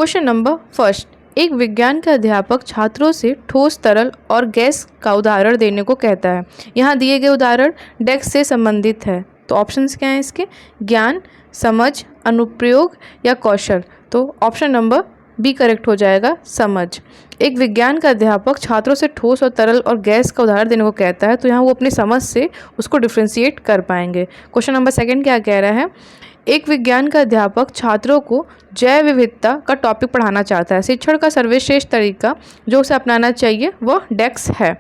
Question number first, एक विज्ञान का अध्यापक छात्रों से ठोस, तरल और गैस का उदाहरण देने को कहता है। यहाँ दिए गए उदाहरण डेस्क से संबंधित है। तो ऑप्शंस क्या हैं इसके? ज्ञान, समझ, अनुप्रयोग या कौशल। तो ऑप्शन नंबर बी करेक्ट हो जाएगा, समझ। एक विज्ञान का अध्यापक छात्रों से ठोस और तरल और गैस का उदाहरण देने को कहता है, तो यहाँ वो अपनी समझ से उसको डिफ्रेंशिएट कर पाएंगे। क्वेश्चन नंबर सेकंड क्या कह रहा है? एक विज्ञान का अध्यापक छात्रों को जैव विविधता का टॉपिक पढ़ाना चाहता है। शिक्षण का सर्वश्रेष्ठ तरीका जो उसे अपनाना चाहिए वह डेस्क है।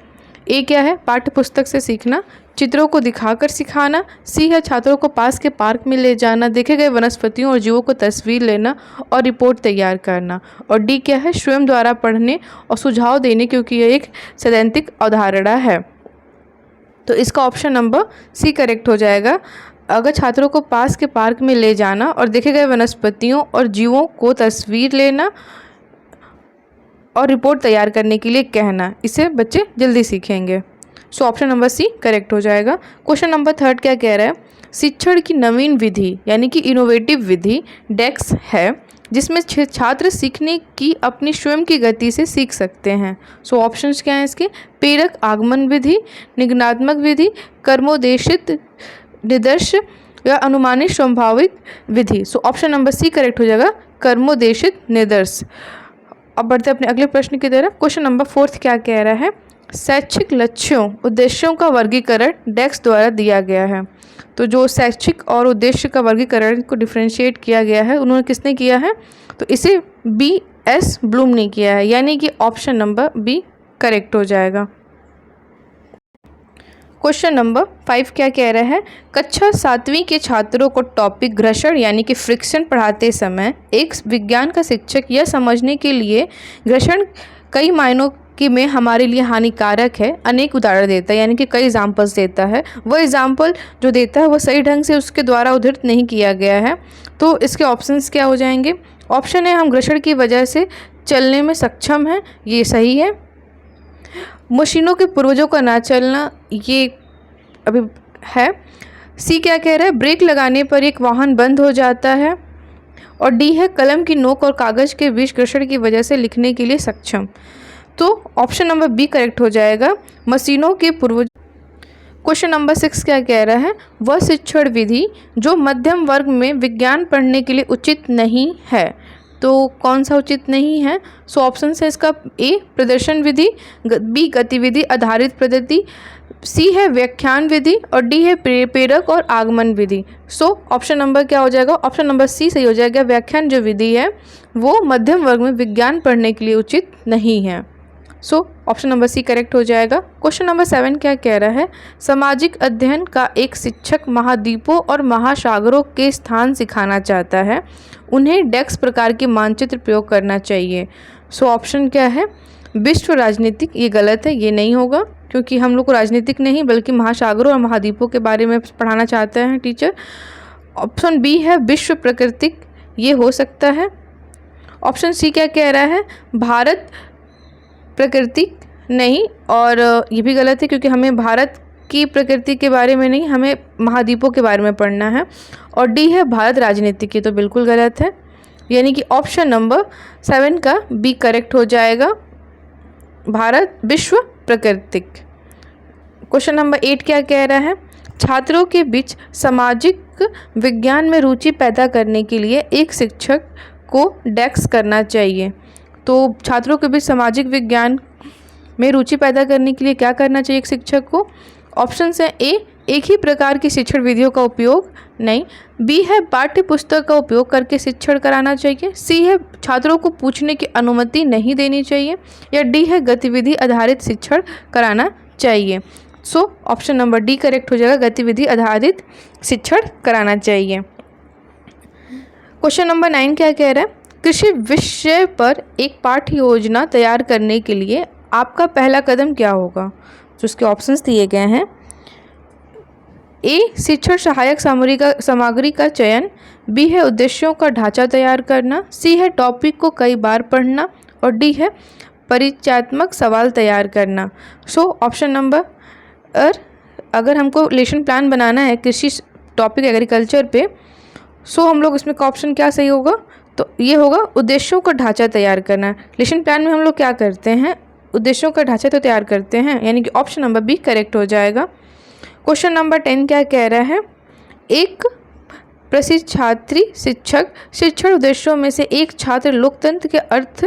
ए क्या है? पाठ्य पुस्तक से सीखना, चित्रों को दिखाकर सिखाना। सी है छात्रों को पास के पार्क में ले जाना, देखे गए वनस्पतियों और जीवों को तस्वीर लेना और रिपोर्ट तैयार करना। और डी क्या है? स्वयं द्वारा पढ़ने और सुझाव देने, क्योंकि यह एक सैद्धांतिक अवधारणा है। तो इसका ऑप्शन नंबर सी करेक्ट हो जाएगा। अगर छात्रों को पास के पार्क में ले जाना और देखे गए वनस्पतियों और जीवों को तस्वीर लेना और रिपोर्ट तैयार करने के लिए कहना, इसे बच्चे जल्दी सीखेंगे। So option number C correct हो जाएगा। क्वेश्चन नंबर थर्ड क्या कह रहा है? शिक्षण की नवीन विधि यानी कि इनोवेटिव विधि डेस्क है, जिसमें छात्र सीखने की अपनी स्वयं की गति से सीख सकते हैं। सो ऑप्शंस क्या हैं इसके? प्रेरक आगमन विधि, निगमनात्मक विधि, कर्मोद्देशित निदर्श या अनुमानित संभावित विधि। So option number C correct हो जाएगा, कर्मोद्देशित निदर्श। अब बढ़ते अपने अगले प्रश्न की तरफ। क्वेश्चन नंबर फोर्थ क्या कह रहा है? शैक्षिक लक्ष्यों, उद्देश्यों का वर्गीकरण डेस्क द्वारा दिया गया है। तो जो शैक्षिक और उद्देश्य का वर्गीकरण को डिफ्रेंशिएट किया गया है, उन्होंने किसने किया है? तो इसे बी एस ब्लूम ने किया है, यानी कि ऑप्शन नंबर बी करेक्ट हो जाएगा। क्वेश्चन नंबर 5 क्या कह रहा है? कक्षा 7वीं के छात्रों को टॉपिक घर्षण यानी कि फ्रिक्शन पढ़ाते समय एक विज्ञान का शिक्षक यह समझने के लिए घर्षण कई मायनों कि में हमारे लिए हानिकारक है अनेक उदाहरण देता है, यानी कि कई एग्जाम्पल्स देता है। वह एग्जाम्पल जो देता है वो सही ढंग से उसके द्वारा उद्धृत नहीं किया गया है। तो इसके ऑप्शंस क्या हो जाएंगे? ऑप्शन है हम घर्षण की वजह से चलने में सक्षम हैं, ये सही है। मशीनों के पूर्वजों का ना चलना, ये अभी है। सी क्या कह रहा है? ब्रेक लगाने पर एक वाहन बंद हो जाता है। और डी है कलम की नोक और कागज़ के बीच घर्षण की वजह से लिखने के लिए सक्षम। तो ऑप्शन नंबर बी करेक्ट हो जाएगा, मशीनों के पूर्वज। क्वेश्चन नंबर 6 क्या कह रहा है? वह शिक्षण विधि जो मध्यम वर्ग में विज्ञान पढ़ने के लिए उचित नहीं है। तो कौन सा उचित नहीं है? सो ऑप्शन है इसका ए प्रदर्शन विधि, बी गतिविधि आधारित पद्धति, सी है व्याख्यान विधि और डी है प्रेरक और आगमन विधि। सो ऑप्शन नंबर क्या हो जाएगा? ऑप्शन नंबर सी सही हो जाएगा। व्याख्यान जो विधि है वो मध्यम वर्ग में विज्ञान पढ़ने के लिए उचित नहीं है। So option number C correct हो जाएगा। क्वेश्चन नंबर 7 क्या कह रहा है? सामाजिक अध्ययन का एक शिक्षक महाद्वीपों और महासागरों के स्थान सिखाना चाहता है, उन्हें डेस्क प्रकार के मानचित्र प्रयोग करना चाहिए। सो ऑप्शन क्या है? विश्व राजनीतिक, ये गलत है, ये नहीं होगा क्योंकि हम लोग को राजनीतिक नहीं बल्कि महासागरों और महाद्वीपों के बारे में पढ़ाना चाहते हैं टीचर। ऑप्शन बी है विश्व प्राकृतिक, ये हो सकता है। ऑप्शन सी क्या कह रहा है? भारत प्राकृतिक नहीं, और ये भी गलत है क्योंकि हमें भारत की प्रकृति के बारे में नहीं, हमें महाद्वीपों के बारे में पढ़ना है। और डी है भारत राजनीतिक, ये तो बिल्कुल गलत है, यानी कि ऑप्शन नंबर 7 का बी करेक्ट हो जाएगा, भारत विश्व प्राकृतिक। क्वेश्चन नंबर 8 क्या कह रहा है? छात्रों के बीच सामाजिक विज्ञान में रुचि पैदा करने के लिए एक शिक्षक को डेस्क करना चाहिए। तो छात्रों के बीच सामाजिक विज्ञान में रुचि पैदा करने के लिए क्या करना चाहिए एक शिक्षक को? ऑप्शन है ए एक ही प्रकार की शिक्षण विधियों का उपयोग नहीं, बी है पाठ्य पुस्तक का उपयोग करके शिक्षण कराना चाहिए, सी है छात्रों को पूछने की अनुमति नहीं देनी चाहिए, या डी है गतिविधि आधारित शिक्षण कराना चाहिए। सो ऑप्शन नंबर डी करेक्ट हो जाएगा, गतिविधि आधारित शिक्षण कराना चाहिए। क्वेश्चन नंबर 9 क्या कह रहा है? कृषि विषय पर एक पाठ्य योजना तैयार करने के लिए आपका पहला कदम क्या होगा? तो उसके ऑप्शंस दिए गए हैं। ए शिक्षण सहायक सामग्री का चयन, बी है उद्देश्यों का ढांचा तैयार करना, सी है टॉपिक को कई बार पढ़ना और डी है परिचयात्मक सवाल तैयार करना। सो ऑप्शन नंबर अगर हमको लेसन प्लान बनाना है कृषि टॉपिक एग्रीकल्चर पे, सो हम लोग इसमें का ऑप्शन क्या सही होगा? तो ये होगा उद्देश्यों का ढांचा तैयार करना। लेसन प्लान में हम लोग क्या करते हैं, उद्देश्यों का ढांचा तो तैयार करते हैं, यानी कि ऑप्शन नंबर बी करेक्ट हो जाएगा। क्वेश्चन नंबर 10 क्या कह रहा है, एक प्रसिद्ध छात्री शिक्षक शिक्षण उद्देश्यों में से एक छात्र लोकतंत्र के अर्थ